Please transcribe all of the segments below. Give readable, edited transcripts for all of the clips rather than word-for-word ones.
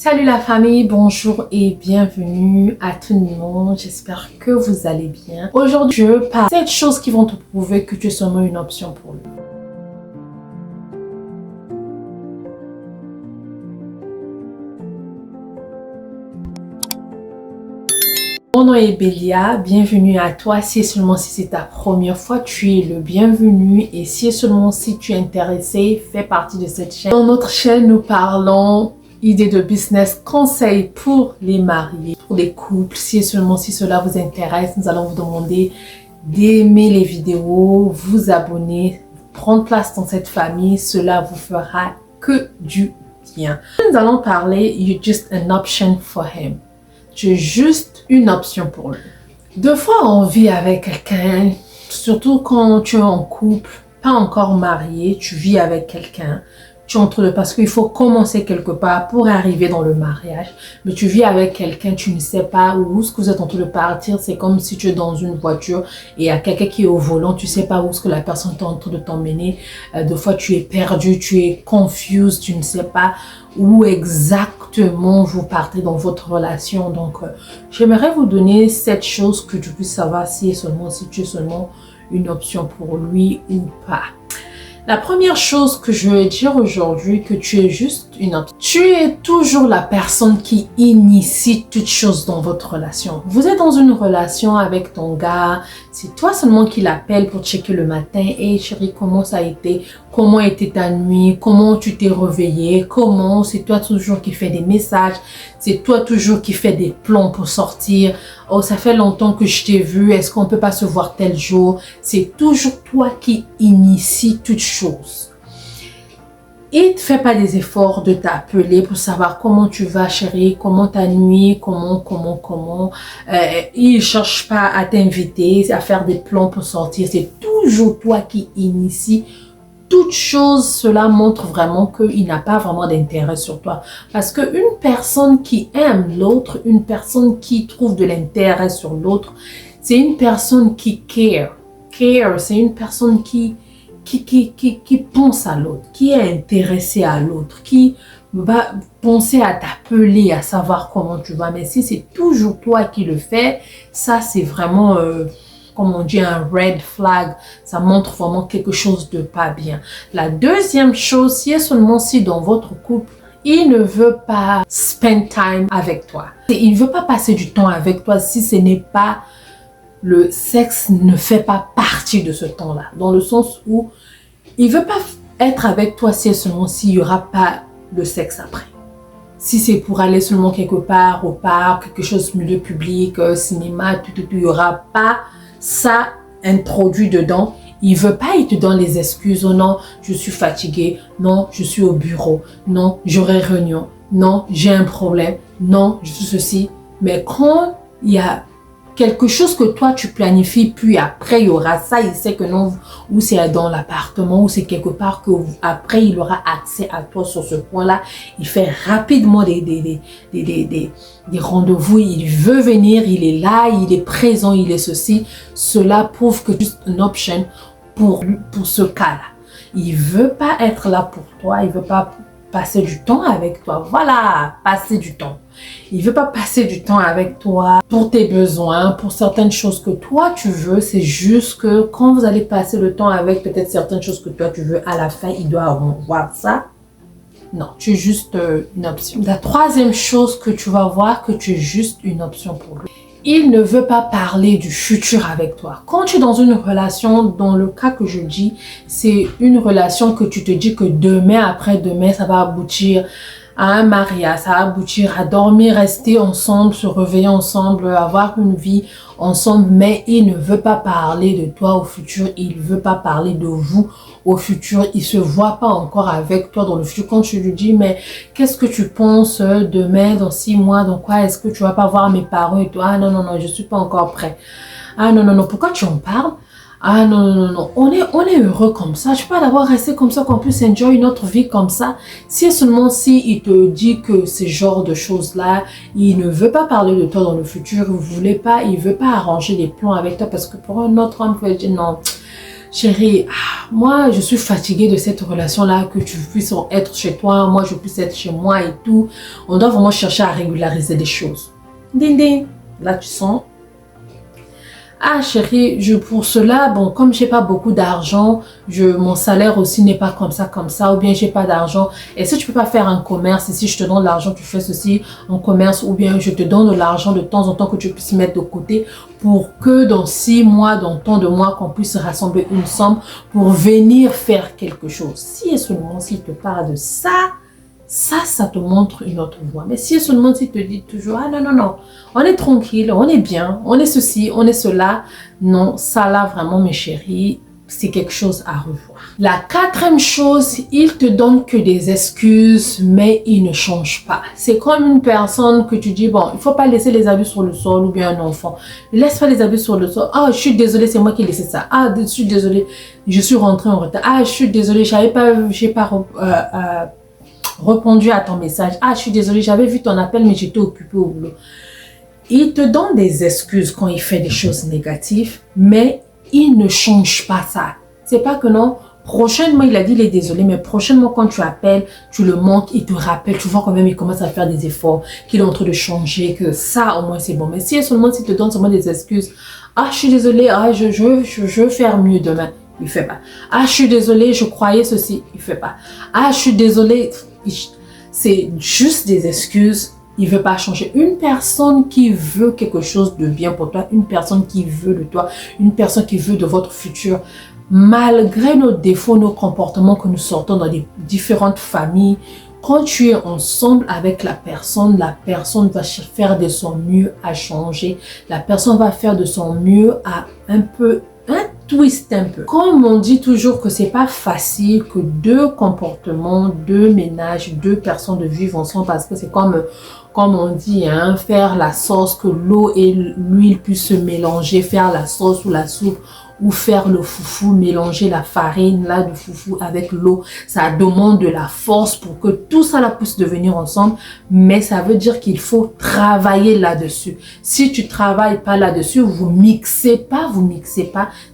Salut la famille, bonjour et bienvenue à tout le monde. J'espère que vous allez bien. Aujourd'hui, je parle de 7 choses qui vont te prouver que tu es seulement une option pour lui. Mon nom est Bélia, bienvenue à toi. Si c'est ta première fois, tu es le bienvenu. Et si tu es intéressé, fais partie de cette chaîne. Dans notre chaîne, nous parlons idées de business, conseils pour les mariés, pour les couples. Si cela vous intéresse, nous allons vous demander d'aimer les vidéos, vous abonner, prendre place dans cette famille. Cela vous fera que du bien. Nous allons parler You're just an option for him. Tu es juste une option pour lui. Deux fois, on vit avec quelqu'un, surtout quand tu es en couple, pas encore marié, tu vis avec quelqu'un. Tu entres parce qu'il faut commencer quelque part pour arriver dans le mariage. Mais tu vis avec quelqu'un, tu ne sais pas où est-ce que vous êtes en train de partir. C'est comme si tu es dans une voiture et il y a quelqu'un qui est au volant. Tu ne sais pas où est-ce que la personne est en train de t'emmener. Des fois, tu es perdu, tu es confused, tu ne sais pas où exactement vous partez dans votre relation. Donc, j'aimerais vous donner 7 choses que tu puisses savoir si tu es seulement une option pour lui ou pas. La première chose que je veux dire aujourd'hui, que tu es juste une option. Tu es toujours la personne qui initie toutes choses dans votre relation. Vous êtes dans une relation avec ton gars, c'est toi seulement qui l'appelle pour checker le matin. Hey chérie, comment ça a été? Comment était ta nuit? Comment tu t'es réveillé? Comment? C'est toi toujours qui fais des messages. C'est toi toujours qui fais des plans pour sortir. Oh, ça fait longtemps que je t'ai vu. Est-ce qu'on peut pas se voir tel jour? C'est toujours toi qui initie toutes choses. Il ne fait pas des efforts de t'appeler pour savoir comment tu vas, chérie, comment ta nuit, comment. Il ne cherche pas à t'inviter, à faire des plans pour sortir. C'est toujours toi qui initie toute chose. Cela montre vraiment qu'il n'a pas vraiment d'intérêt sur toi. Parce qu'une personne qui aime l'autre, une personne qui trouve de l'intérêt sur l'autre, c'est une personne qui care. Care, c'est une personne qui pense à l'autre, qui est intéressé à l'autre, qui va penser à t'appeler, à savoir comment tu vas. Mais si c'est toujours toi qui le fais, ça c'est vraiment, comme on dit, un red flag. Ça montre vraiment quelque chose de pas bien. La deuxième chose, si dans votre couple, il ne veut pas spend time avec toi. Il ne veut pas passer du temps avec toi si ce n'est pas... Le sexe ne fait pas partie de ce temps-là. Dans le sens où il ne veut pas être avec toi s'il n'y aura pas de sexe après. Si c'est pour aller seulement quelque part, au parc, quelque chose de milieu public, cinéma, il n'y aura pas ça introduit dedans. Il ne veut pas, il te donne les excuses. Oh non, je suis fatiguée. Non, je suis au bureau. Non, j'aurai réunion. Non, j'ai un problème. Non, je suis ceci. Mais quand il y a quelque chose que toi tu planifies, puis après il y aura ça, il sait que non, ou c'est dans l'appartement, ou c'est quelque part que après il aura accès à toi sur ce point-là. Il fait rapidement des rendez-vous, il veut venir, il est là, il est présent, il est ceci. Cela prouve que c'est juste une option pour ce cas-là. Il veut pas être là pour toi, il veut pas passer du temps avec toi. Voilà, passer du temps. Il ne veut pas passer du temps avec toi pour tes besoins, pour certaines choses que toi tu veux. C'est juste que quand vous allez passer le temps avec peut-être certaines choses que toi tu veux, à la fin, il doit voir ça. Non, tu es juste une option. La troisième chose que tu vas voir, que tu es juste une option pour lui. Il ne veut pas parler du futur avec toi. Quand tu es dans une relation, dans le cas que je dis, c'est une relation que tu te dis que demain, après-demain, ça va aboutir à un mariage, ça va aboutir à dormir, rester ensemble, se réveiller ensemble, avoir une vie ensemble, mais il ne veut pas parler de toi au futur, il ne veut pas parler de vous au futur, il ne se voit pas encore avec toi dans le futur. Quand tu lui dis, mais qu'est-ce que tu penses demain, dans 6 mois, dans quoi est-ce que tu vas pas voir mes parents et toi? Ah non, je suis pas encore prêt. Ah non, pourquoi tu en parles? Ah non, on est heureux comme ça. Tu peux d'abord rester comme ça, qu'on puisse enjoy notre vie comme ça. Si il te dit que ce genre de choses-là, il ne veut pas parler de toi dans le futur, il veut pas arranger des plans avec toi, parce que pour un autre homme, il peut dire non, chérie, moi je suis fatiguée de cette relation-là, que tu puisses être chez toi, moi je puisse être chez moi et tout. On doit vraiment chercher à régulariser les choses. Ding ding, là tu sens. Ah chérie, pour cela, bon, comme j'ai pas beaucoup d'argent, mon salaire aussi n'est pas comme ça, ou bien j'ai pas d'argent. Est-ce que tu peux pas faire un commerce? Et si je te donne l'argent, tu fais ceci, un commerce, ou bien je te donne de l'argent de temps en temps que tu puisses mettre de côté pour que dans 6 mois, dans tant de mois, qu'on puisse rassembler une somme pour venir faire quelque chose. Si et seulement s'il te parle de ça, ça te montre une autre voie. Mais si seulement tu te dis toujours, ah non, on est tranquille, on est bien, on est ceci, on est cela. Non, ça là vraiment mes chéris, c'est quelque chose à revoir. La 4e chose, il te donne que des excuses, mais il ne change pas. C'est comme une personne que tu dis, bon, il faut pas laisser les habits sur le sol, ou bien un enfant. Ne laisse pas les habits sur le sol. Ah, je suis désolée, c'est moi qui ai laissé ça. Ah, je suis désolée, je suis rentrée en retard. Ah, je suis désolée, j'ai pas répondu à ton message. Ah, je suis désolée, j'avais vu ton appel, mais j'étais occupée au boulot. Il te donne des excuses quand il fait des choses négatives, mais il ne change pas ça. C'est pas que non, prochainement, il a dit il est désolé, mais prochainement, quand tu appelles, tu le manques, il te rappelle, tu vois quand même, il commence à faire des efforts, qu'il est en train de changer, que ça, au moins, c'est bon. Mais si seulement, s'il te donne seulement des excuses, ah, je suis désolée, ah, je veux faire mieux demain, il fait pas. Ah, je suis désolée, je croyais ceci, il fait pas. Ah, je suis désolée, c'est juste des excuses. Il veut pas changer. Une personne qui veut quelque chose de bien pour toi, une personne qui veut de toi, une personne qui veut de votre futur, malgré nos défauts, nos comportements que nous sortons dans des différentes familles, quand tu es ensemble avec la personne va faire de son mieux à changer. La personne va faire de son mieux à twist un peu. Comme on dit toujours que c'est pas facile que 2 comportements, 2 ménages, 2 personnes de vivre ensemble, parce que c'est comme on dit, hein, faire la sauce, que l'eau et l'huile puissent se mélanger, faire la sauce ou la soupe, ou faire le foufou, mélanger la farine là de foufou avec l'eau. Ça demande de la force pour que tout ça là puisse devenir ensemble, mais ça veut dire qu'il faut travailler là-dessus. Si tu travailles pas là-dessus, vous mixez pas,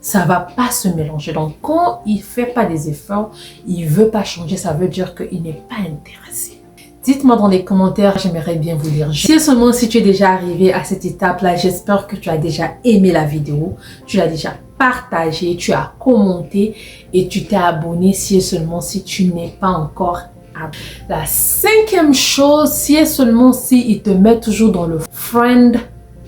ça va pas se mélanger. Donc quand il fait pas des efforts, il veut pas changer, ça veut dire qu'il n'est pas intéressé. Dites-moi dans les commentaires, j'aimerais bien vous lire. Si seulement si tu es déjà arrivé à cette étape-là, j'espère que tu as déjà aimé la vidéo, tu l'as déjà partagé, tu as commenté et tu t'es abonné si seulement si tu n'es pas encore abonné. La 5e chose, si seulement si il te met toujours dans le friend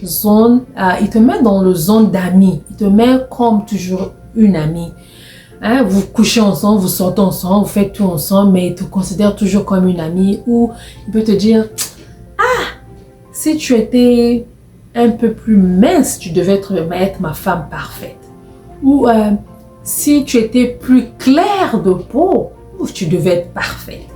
zone, il te met dans le zone d'amis, il te met comme toujours une amie. Hein, vous couchez ensemble, vous sortez ensemble, vous faites tout ensemble, mais il te considère toujours comme une amie, ou il peut te dire, ah, si tu étais un peu plus mince, tu devais être ma femme parfaite. Ou si tu étais plus clair de peau, tu devais être parfaite.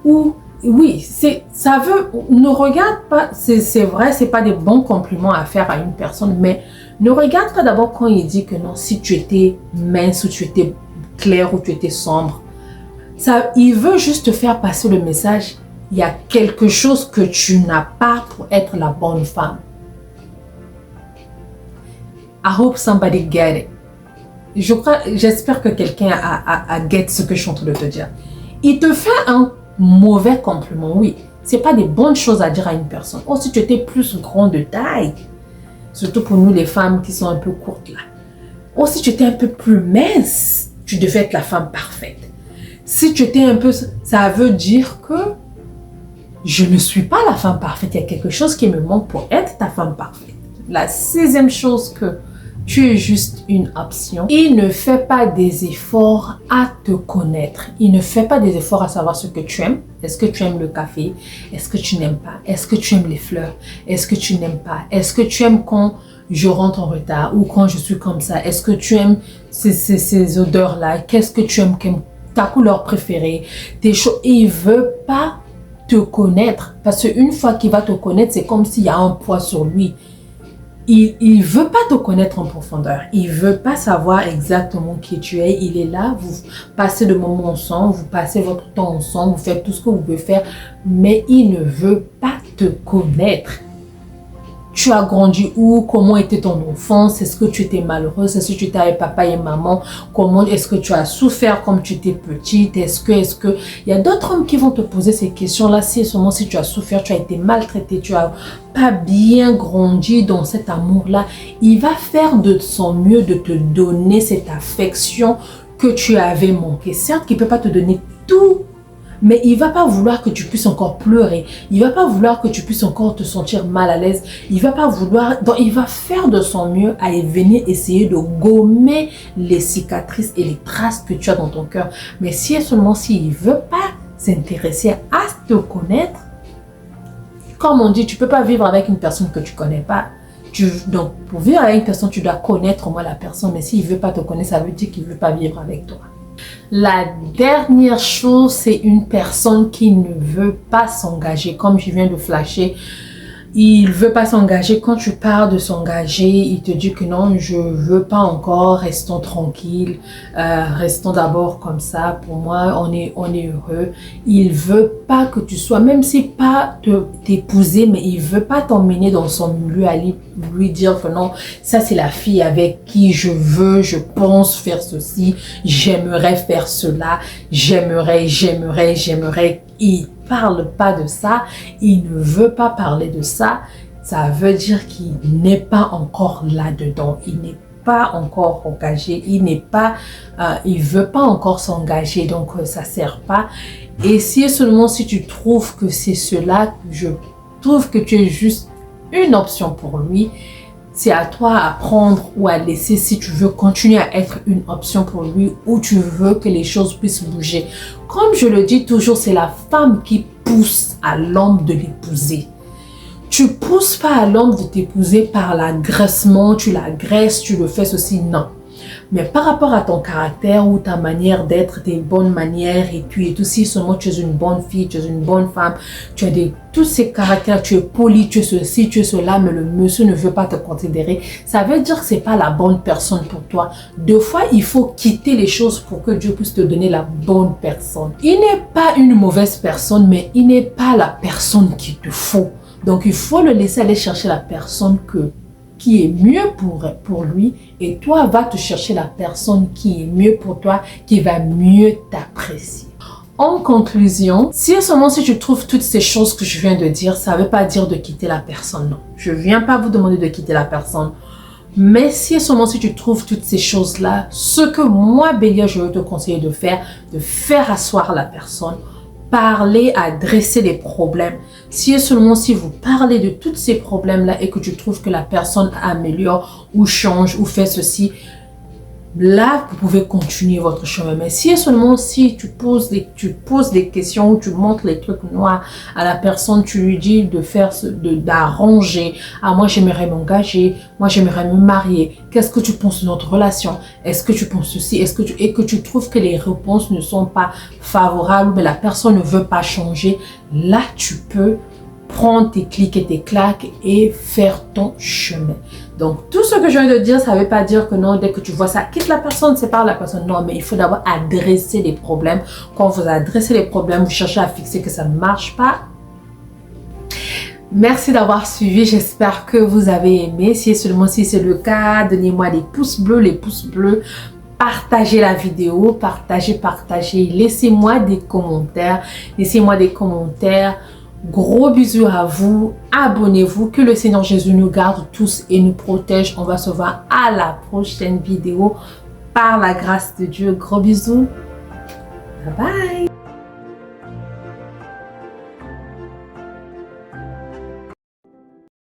Ou oui, ça veut, ne regarde pas, c'est vrai, c'est pas des bons compliments à faire à une personne, mais ne regarde pas d'abord quand il dit que non, si tu étais mince ou tu étais clair ou tu étais sombre. Ça, il veut juste te faire passer le message, il y a quelque chose que tu n'as pas pour être la bonne femme. I hope somebody get it. J'espère que quelqu'un a get ce que je suis en train de te dire. Il te fait un mauvais compliment, oui. C'est pas des bonnes choses à dire à une personne. Oh, si tu étais plus grande de taille, surtout pour nous les femmes qui sont un peu courtes là. Oh, si tu étais un peu plus mince, tu devais être la femme parfaite. Si tu étais un peu... Ça veut dire que je ne suis pas la femme parfaite. Il y a quelque chose qui me manque pour être ta femme parfaite. La 6e chose que tu es juste une option. Il ne fait pas des efforts à te connaître. Il ne fait pas des efforts à savoir ce que tu aimes. Est-ce que tu aimes le café? Est-ce que tu n'aimes pas? Est-ce que tu aimes les fleurs? Est-ce que tu n'aimes pas? Est-ce que tu aimes quand je rentre en retard ou quand je suis comme ça? Est-ce que tu aimes ces odeurs-là? Qu'est-ce que tu aimes? Ta couleur préférée? Tes choses. Il ne veut pas te connaître. Parce qu'une fois qu'il va te connaître, c'est comme s'il y a un poids sur lui. Il ne veut pas te connaître en profondeur. Il ne veut pas savoir exactement qui tu es. Il est là, vous passez le moment ensemble, vous passez votre temps ensemble, vous faites tout ce que vous pouvez faire, mais il ne veut pas te connaître. tu as grandi où, comment était ton enfance, est-ce que tu étais malheureuse, est-ce que tu étais avec papa et maman, comment est-ce que tu as souffert comme tu étais petite, est-ce que, il y a d'autres hommes qui vont te poser ces questions-là, si seulement si tu as souffert, tu as été maltraité, tu as pas bien grandi dans cet amour-là, il va faire de son mieux de te donner cette affection que tu avais manqué. Certes, qu'il ne peut pas te donner tout, mais il ne va pas vouloir que tu puisses encore pleurer. Il ne va pas vouloir que tu puisses encore te sentir mal à l'aise. Il ne va pas vouloir... Donc, il va faire de son mieux à venir essayer de gommer les cicatrices et les traces que tu as dans ton cœur. Mais si et seulement s'il ne veut pas s'intéresser à te connaître, comme on dit, tu ne peux pas vivre avec une personne que tu ne connais pas. Donc, pour vivre avec une personne, tu dois connaître au moins la personne. Mais s'il ne veut pas te connaître, ça veut dire qu'il ne veut pas vivre avec toi. La dernière chose, c'est une personne qui ne veut pas s'engager. Comme je viens de flasher, il ne veut pas s'engager. Quand tu parles de s'engager, il te dit que non, je ne veux pas encore, restons tranquilles, restons d'abord comme ça. Pour moi, on est heureux. Il ne veut pas que tu sois, même si pas t'épouser, mais il ne veut pas t'emmener dans son milieu, aller lui dire que non, ça c'est la fille avec qui je veux, je pense faire ceci, j'aimerais faire cela, j'aimerais. Il parle pas de ça, il ne veut pas parler de ça, ça veut dire qu'il n'est pas encore là-dedans, il n'est pas encore engagé, il veut pas encore s'engager, donc ça sert pas. Et si seulement si tu trouves que c'est cela, je trouve que tu es juste une option pour lui, c'est à toi à prendre ou à laisser si tu veux continuer à être une option pour lui ou tu veux que les choses puissent bouger. Comme je le dis toujours, c'est la femme qui pousse à l'homme de l'épouser. Tu pousses pas à l'homme de t'épouser par l'agressement, tu l'agresses, tu le fais ceci, non. Mais par rapport à ton caractère ou ta manière d'être, tes bonnes manières et puis tout, si seulement tu es une bonne fille, tu es une bonne femme, tu as tous ces caractères, tu es poli, tu es ceci, tu es cela, mais le monsieur ne veut pas te considérer, ça veut dire que ce n'est pas la bonne personne pour toi. Deux fois, il faut quitter les choses pour que Dieu puisse te donner la bonne personne. Il n'est pas une mauvaise personne, mais il n'est pas la personne qu'il te faut. Donc, il faut le laisser aller chercher la personne qui est mieux pour lui et toi, va te chercher la personne qui est mieux pour toi, qui va mieux t'apprécier. En conclusion, si tu trouves toutes ces choses que je viens de dire, ça ne veut pas dire de quitter la personne, non. Je ne viens pas vous demander de quitter la personne. Mais si tu trouves toutes ces choses-là, ce que moi, Bélia, je veux te conseiller de faire asseoir la personne, parler, adresser les problèmes. Si vous parlez de tous ces problèmes-là et que tu trouves que la personne améliore ou change ou fait ceci, là, vous pouvez continuer votre chemin. Mais si tu poses des questions ou tu montres les trucs noirs à la personne, tu lui dis d'arranger. Ah, moi, j'aimerais m'engager. Moi, j'aimerais me marier. Qu'est-ce que tu penses de notre relation? Est-ce que tu penses ceci? Et que tu trouves que les réponses ne sont pas favorables, mais la personne ne veut pas changer. Là, tu peux prendre tes clics et tes claques et faire ton chemin. Donc, tout ce que je viens de dire, ça ne veut pas dire que non, dès que tu vois ça, quitte la personne, sépare la personne. Non, mais il faut d'abord adresser les problèmes. Quand vous adressez les problèmes, vous cherchez à fixer que ça ne marche pas. Merci d'avoir suivi. J'espère que vous avez aimé. Si c'est le cas, donnez-moi des pouces bleus. Partagez la vidéo, partagez. Laissez-moi des commentaires. Gros bisous à vous, abonnez-vous, que le Seigneur Jésus nous garde tous et nous protège. On va se voir à la prochaine vidéo par la grâce de Dieu. Gros bisous, bye bye.